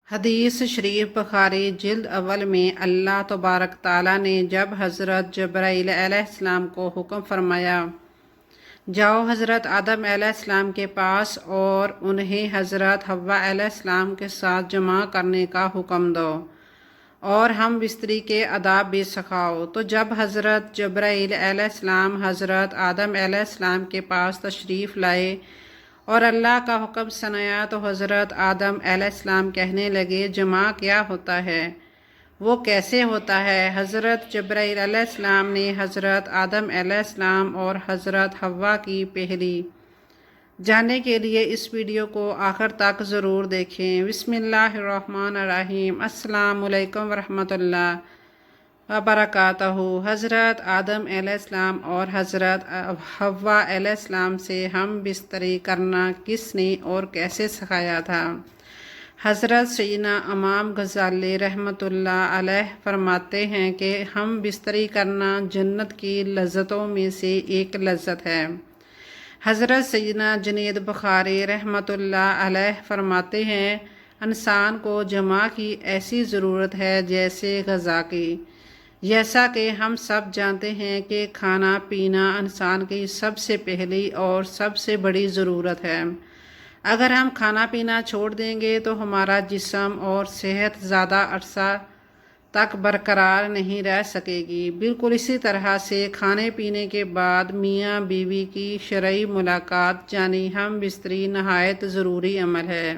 حدیث شریف بخاری جلد اول میں اللہ تبارک تعالیٰ نے جب حضرت جبرائیل علیہ السلام کو حکم فرمایا جاؤ حضرت آدم علیہ السلام کے پاس اور انہیں حضرت حوا علیہ السلام کے ساتھ جمع کرنے کا حکم دو اور ہم بستری کے آداب بھی سکھاؤ، تو جب حضرت جبرائیل علیہ السلام حضرت آدم علیہ السلام کے پاس تشریف لائے اور اللہ کا حکم سنایا تو حضرت آدم علیہ السلام کہنے لگے جمع کیا ہوتا ہے، وہ کیسے ہوتا ہے؟ حضرت جبرائیل علیہ السلام نے حضرت آدم علیہ السلام اور حضرت حوا کی پہلی جاننے کے لیے اس ویڈیو کو آخر تک ضرور دیکھیں۔ بسم اللہ الرحمن الرحیم۔ السلام علیکم ورحمۃ اللہ وبرکاتہ۔ حضرت آدم علیہ السلام اور حضرت حوا علیہ السلام سے ہم بستری کرنا کس نے اور کیسے سکھایا تھا؟ حضرت سیدنا امام غزالی رحمۃ اللہ علیہ فرماتے ہیں کہ ہم بستری کرنا جنت کی لذتوں میں سے ایک لذت ہے۔ حضرت سیدنا جنید بخاری رحمۃ اللہ علیہ فرماتے ہیں انسان کو جمع کی ایسی ضرورت ہے جیسے غذا کی، جیسا کہ ہم سب جانتے ہیں کہ کھانا پینا انسان کی سب سے پہلی اور سب سے بڑی ضرورت ہے۔ اگر ہم کھانا پینا چھوڑ دیں گے تو ہمارا جسم اور صحت زیادہ عرصہ تک برقرار نہیں رہ سکے گی۔ بالکل اسی طرح سے کھانے پینے کے بعد میاں بیوی کی شرعی ملاقات یعنی ہم بستری نہایت ضروری عمل ہے۔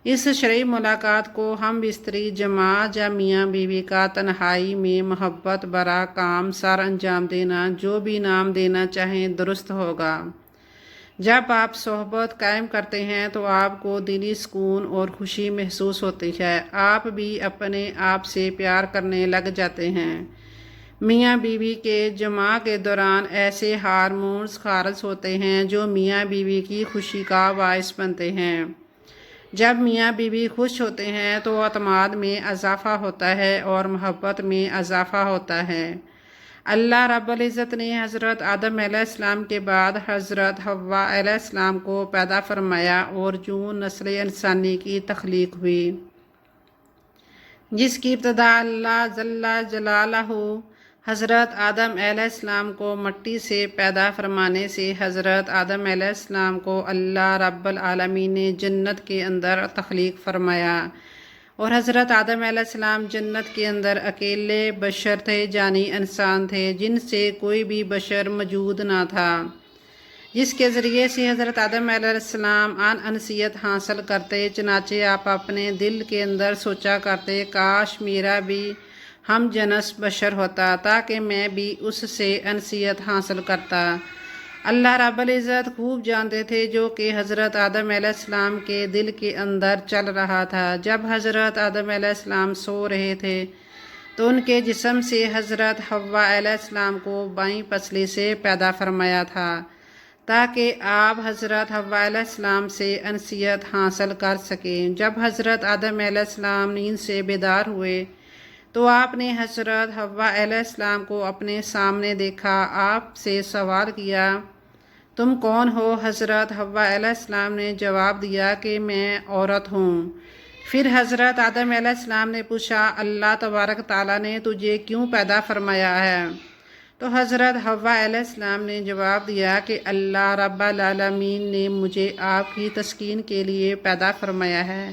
اس شرعی ملاقات کو ہم بستری جماعت یا میاں بیوی کا تنہائی میں محبت برا کام سر انجام دینا، جو بھی نام دینا چاہیں درست ہوگا۔ جب آپ صحبت قائم کرتے ہیں تو آپ کو دلی سکون اور خوشی محسوس ہوتی ہے، آپ بھی اپنے آپ سے پیار کرنے لگ جاتے ہیں۔ میاں بیوی کے جماع کے دوران ایسے ہارمونز خارج ہوتے ہیں جو میاں بیوی کی خوشی کا باعث بنتے ہیں۔ جب میاں بیوی خوش ہوتے ہیں تو اعتماد میں اضافہ ہوتا ہے اور محبت میں اضافہ ہوتا ہے۔ اللہ رب العزت نے حضرت آدم علیہ السلام کے بعد حضرت حوا علیہ السلام کو پیدا فرمایا اور جو نسل انسانی کی تخلیق ہوئی، جس کی ابتدا اللہ جل جلالہ حضرت آدم علیہ السلام کو مٹی سے پیدا فرمانے سے حضرت آدم علیہ السلام کو اللہ رب العالمین نے جنت کے اندر تخلیق فرمایا، اور حضرت آدم علیہ السلام جنت کے اندر اکیلے بشر تھے، جانی انسان تھے جن سے کوئی بھی بشر موجود نہ تھا، جس کے ذریعے سے حضرت آدم علیہ السلام انسیت حاصل کرتے۔ چنانچہ آپ اپنے دل کے اندر سوچا کرتے کاش میرا بھی ہم جنس بشر ہوتا تاکہ میں بھی اس سے انسیت حاصل کرتا۔ اللہ رب العزت خوب جانتے تھے جو کہ حضرت آدم علیہ السلام کے دل کے اندر چل رہا تھا۔ جب حضرت آدم علیہ السلام سو رہے تھے تو ان کے جسم سے حضرت حوا علیہ السلام کو بائیں پسلی سے پیدا فرمایا تھا تاکہ آپ حضرت حوا علیہ السلام سے انسیت حاصل کر سکیں۔ جب حضرت آدم علیہ السلام نیند سے بیدار ہوئے تو آپ نے حضرت حوا علیہ السلام کو اپنے سامنے دیکھا، آپ سے سوال کیا تم کون ہو؟ حضرت حوا علیہ السلام نے جواب دیا کہ میں عورت ہوں۔ پھر حضرت آدم علیہ السلام نے پوچھا اللہ تبارک تعالیٰ نے تجھے کیوں پیدا فرمایا ہے؟ تو حضرت حوا علیہ السلام نے جواب دیا کہ اللہ رب العالمین نے مجھے آپ کی تسکین کے لیے پیدا فرمایا ہے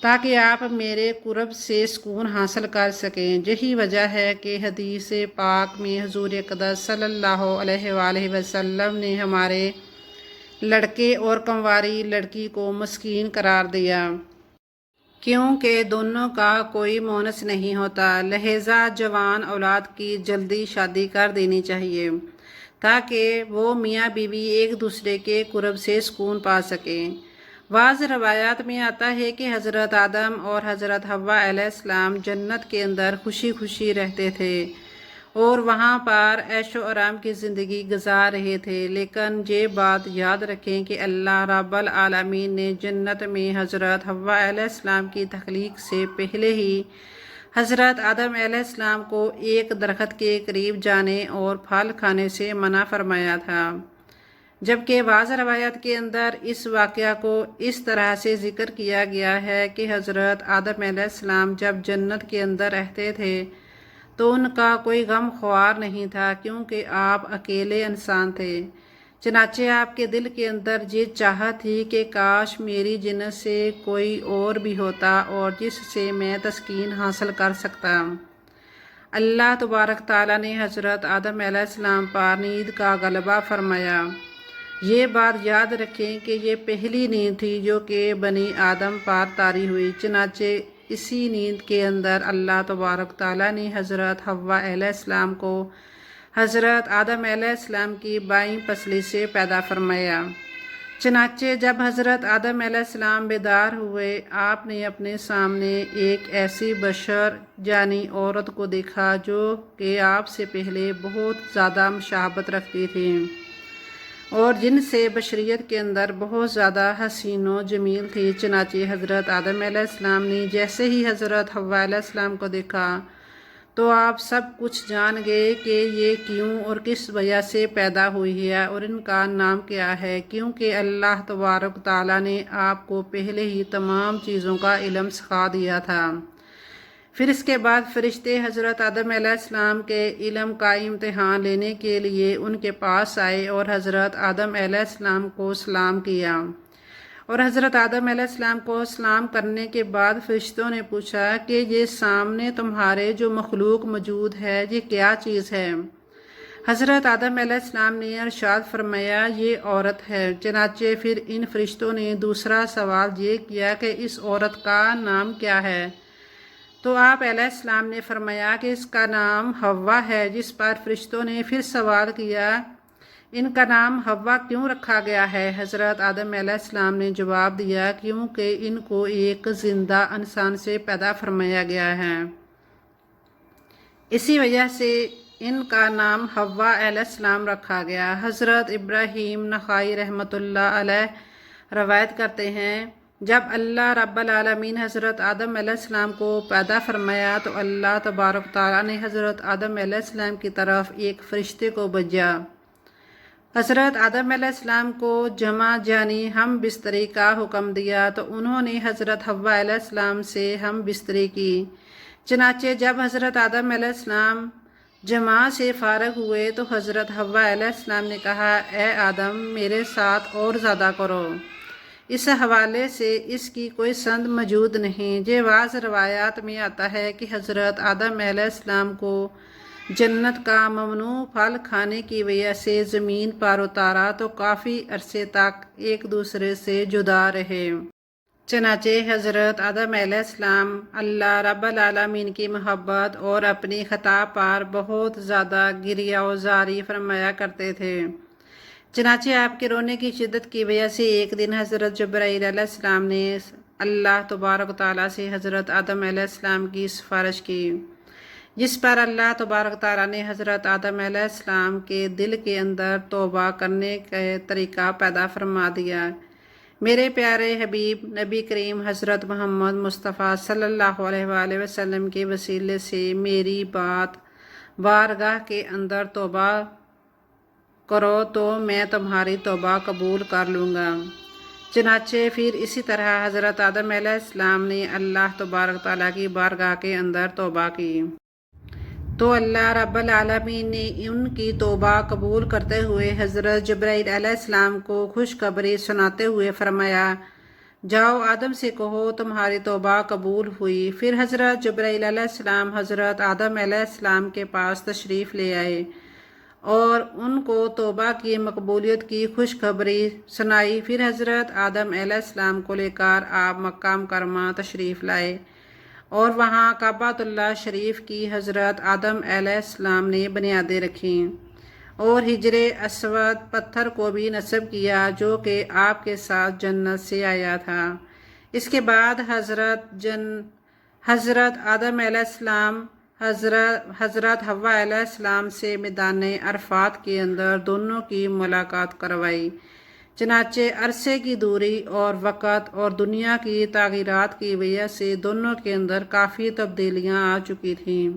تاکہ آپ میرے قرب سے سکون حاصل کر سکیں۔ یہی وجہ ہے کہ حدیث پاک میں حضور اقدس صلی اللہ علیہ وآلہ وسلم نے ہمارے لڑکے اور کنواری لڑکی کو مسکین قرار دیا، کیونکہ دونوں کا کوئی مونس نہیں ہوتا، لہذا جوان اولاد کی جلدی شادی کر دینی چاہیے تاکہ وہ میاں بیوی ایک دوسرے کے قرب سے سکون پا سکیں۔ بعض روایات میں آتا ہے کہ حضرت آدم اور حضرت حوا علیہ السلام جنت کے اندر خوشی خوشی رہتے تھے اور وہاں پر عیش و آرام کی زندگی گزار رہے تھے، لیکن یہ بات یاد رکھیں کہ اللہ رب العالمین نے جنت میں حضرت حوا علیہ السلام کی تخلیق سے پہلے ہی حضرت آدم علیہ السلام کو ایک درخت کے قریب جانے اور پھل کھانے سے منع فرمایا تھا۔ جبکہ بعض روایات کے اندر اس واقعہ کو اس طرح سے ذکر کیا گیا ہے کہ حضرت آدم علیہ السلام جب جنت کے اندر رہتے تھے تو ان کا کوئی غم خوار نہیں تھا، کیونکہ آپ اکیلے انسان تھے۔ چنانچہ آپ کے دل کے اندر یہ چاہت تھی کہ کاش میری جنت سے کوئی اور بھی ہوتا اور جس سے میں تسکین حاصل کر سکتا۔ اللہ تبارک تعالیٰ نے حضرت آدم علیہ السلام پر نیند کا غلبہ فرمایا۔ یہ بات یاد رکھیں کہ یہ پہلی نیند تھی جو کہ بنی آدم پر طاری ہوئی۔ چنانچہ اسی نیند کے اندر اللہ تبارک تعالیٰ نے حضرت حوا علیہ السلام کو حضرت آدم علیہ السلام کی بائیں پسلی سے پیدا فرمایا۔ چنانچہ جب حضرت آدم علیہ السلام بیدار ہوئے، آپ نے اپنے سامنے ایک ایسی بشر یعنی عورت کو دیکھا جو کہ آپ سے پہلے بہت زیادہ مشابہت رکھتی تھی اور جن سے بشریت کے اندر بہت زیادہ حسین و جمیل تھی۔ چنانچہ حضرت آدم علیہ السلام نے جیسے ہی حضرت حوا علیہ السلام کو دیکھا تو آپ سب کچھ جان گئے کہ یہ کیوں اور کس وجہ سے پیدا ہوئی ہے اور ان کا نام کیا ہے، کیونکہ اللہ تبارک تعالیٰ نے آپ کو پہلے ہی تمام چیزوں کا علم سکھا دیا تھا۔ پھر اس کے بعد فرشتے حضرت آدم علیہ السلام کے علم کا امتحان لینے کے لیے ان کے پاس آئے اور حضرت آدم علیہ السلام کو سلام کیا، اور حضرت آدم علیہ السلام کو سلام کرنے کے بعد فرشتوں نے پوچھا کہ یہ سامنے تمہارے جو مخلوق موجود ہے یہ کیا چیز ہے؟ حضرت آدم علیہ السلام نے ارشاد فرمایا یہ عورت ہے۔ چنانچہ پھر ان فرشتوں نے دوسرا سوال یہ کیا کہ اس عورت کا نام کیا ہے؟ تو آپ علیہ السلام نے فرمایا کہ اس کا نام حوا ہے، جس پر فرشتوں نے پھر سوال کیا ان کا نام حوا کیوں رکھا گیا ہے؟ حضرت آدم علیہ السلام نے جواب دیا کیونکہ ان کو ایک زندہ انسان سے پیدا فرمایا گیا ہے، اسی وجہ سے ان کا نام حوا علیہ السلام رکھا گیا۔ حضرت ابراہیم نخائی رحمۃ اللہ علیہ روایت کرتے ہیں جب اللہ رب العالمین حضرت آدم علیہ السلام کو پیدا فرمایا تو اللہ تبارک تعالیٰ نے حضرت آدم علیہ السلام کی طرف ایک فرشتے کو بھیجا۔ حضرت آدم علیہ السلام کو جمع یعنی ہم بستری کا حکم دیا تو انہوں نے حضرت حوا علیہ السلام سے ہم بستری کی۔ چنانچہ جب حضرت آدم علیہ السلام جمع سے فارغ ہوئے تو حضرت حوا علیہ السلام نے کہا اے آدم میرے ساتھ اور زیادہ کرو۔ اس حوالے سے اس کی کوئی سند موجود نہیں۔ یہ بعض روایات میں آتا ہے کہ حضرت آدم علیہ السلام کو جنت کا ممنوع پھل کھانے کی وجہ سے زمین پر اتارا تو کافی عرصے تک ایک دوسرے سے جدا رہے۔ چنانچہ حضرت آدم علیہ السلام اللہ رب العالمین کی محبت اور اپنی خطا پر بہت زیادہ گریہ و زاری فرمایا کرتے تھے۔ چنانچہ آپ کے رونے کی شدت کی وجہ سے ایک دن حضرت جبرائیل علیہ السلام نے اللہ تبارک تعالیٰ سے حضرت آدم علیہ السلام کی سفارش کی، جس پر اللہ تبارک تعالیٰ نے حضرت آدم علیہ السلام کے دل کے اندر توبہ کرنے کا طریقہ پیدا فرما دیا۔ میرے پیارے حبیب نبی کریم حضرت محمد مصطفیٰ صلی اللہ علیہ وآلہ وسلم کے وسیلے سے میری بارگاہ کے اندر توبہ کرو تو میں تمہاری توبہ قبول کر لوں گا۔ چنانچہ پھر اسی طرح حضرت آدم علیہ السلام نے اللہ تبارک تعالیٰ کی بارگاہ کے اندر توبہ کی تو اللہ رب العالمین نے ان کی توبہ قبول کرتے ہوئے حضرت جبرائیل علیہ السلام کو خوشخبری سناتے ہوئے فرمایا جاؤ آدم سے کہو تمہاری توبہ قبول ہوئی۔ پھر حضرت جبرائیل علیہ السلام حضرت آدم علیہ السلام کے پاس تشریف لے آئے اور ان کو توبہ کی مقبولیت کی خوشخبری سنائی۔ پھر حضرت آدم علیہ السلام کو لے کر آپ مکہ مکرمہ تشریف لائے اور وہاں کعبۃ اللہ شریف کی حضرت آدم علیہ السلام نے بنیادیں رکھیں اور حجر اسود پتھر کو بھی نصب کیا جو کہ آپ کے ساتھ جنت سے آیا تھا۔ اس کے بعد حضرت آدم علیہ السلام حضرت حوا علیہ السلام سے میدان عرفات کے اندر دونوں کی ملاقات کروائی۔ چنانچہ عرصے کی دوری اور وقت اور دنیا کی تغیرات کی وجہ سے دونوں کے اندر کافی تبدیلیاں آ چکی تھیں۔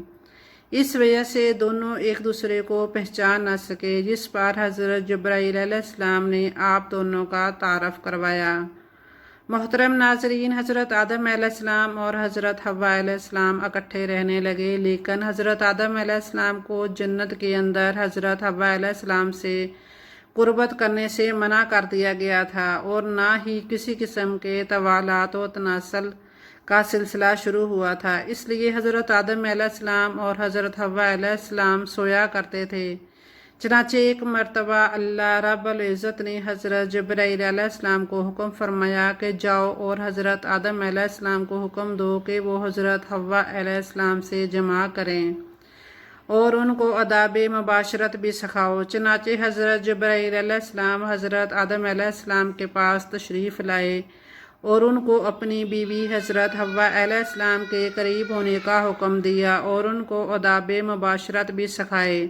اس وجہ سے دونوں ایک دوسرے کو پہچان نہ سکے، جس پر حضرت جبرائیل علیہ السلام نے آپ دونوں کا تعارف کروایا۔ محترم ناظرین، حضرت آدم علیہ السلام اور حضرت حوا علیہ السلام اکٹھے رہنے لگے، لیکن حضرت آدم علیہ السلام کو جنت کے اندر حضرت حوا علیہ السلام سے قربت کرنے سے منع کر دیا گیا تھا، اور نہ ہی کسی قسم کے توالات و تناسل کا سلسلہ شروع ہوا تھا۔ اس لیے حضرت آدم علیہ السلام اور حضرت حوا علیہ السلام سویا کرتے تھے۔ چنانچہ ایک مرتبہ اللہ رب العزت نے حضرت جبرائیل علیہ السلام کو حکم فرمایا کہ جاؤ اور حضرت آدم علیہ السلام کو حکم دو کہ وہ حضرت حوا علیہ السلام سے جمع کریں اور ان کو آداب مباشرت بھی سکھاؤ۔ چنانچہ حضرت جبرائیل علیہ السلام حضرت آدم علیہ السلام کے پاس تشریف لائے اور ان کو اپنی بیوی حضرت حوا علیہ السلام کے قریب ہونے کا حکم دیا اور ان کو آداب مباشرت بھی سکھائے،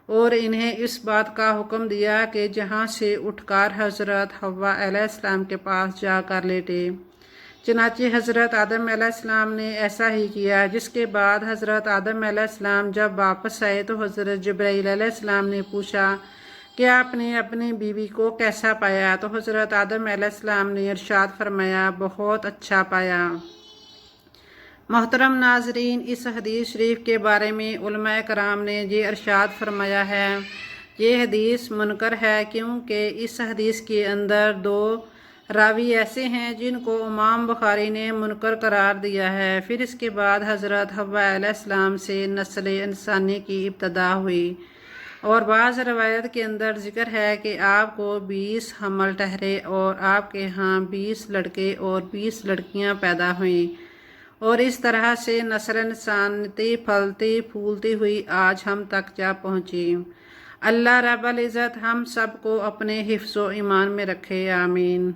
اور انہیں اس بات کا حکم دیا کہ جہاں سے اٹھ کر حضرت حوا علیہ السلام کے پاس جا کر لیٹے۔ چنانچہ حضرت آدم علیہ السلام نے ایسا ہی کیا، جس کے بعد حضرت آدم علیہ السلام جب واپس آئے تو حضرت جبرائیل علیہ السلام نے پوچھا کہ آپ نے اپنی بیوی کو کیسا پایا؟ تو حضرت آدم علیہ السلام نے ارشاد فرمایا، بہت اچھا پایا۔ محترم ناظرین، اس حدیث شریف کے بارے میں علماء کرام نے یہ ارشاد فرمایا ہے، یہ حدیث منکر ہے کیونکہ اس حدیث کے اندر دو راوی ایسے ہیں جن کو امام بخاری نے منکر قرار دیا ہے۔ پھر اس کے بعد حضرت حوا علیہ السلام سے نسل انسانی کی ابتدا ہوئی، اور بعض روایت کے اندر ذکر ہے کہ آپ کو 20 حمل ٹھہرے اور آپ کے ہاں 20 لڑکے اور 20 لڑکیاں پیدا ہوئیں، اور اس طرح سے نسل انسانیتی پھلتی پھولتی ہوئی آج ہم تک جا پہنچی۔ اللہ رب العزت ہم سب کو اپنے حفظ و ایمان میں رکھے، آمین۔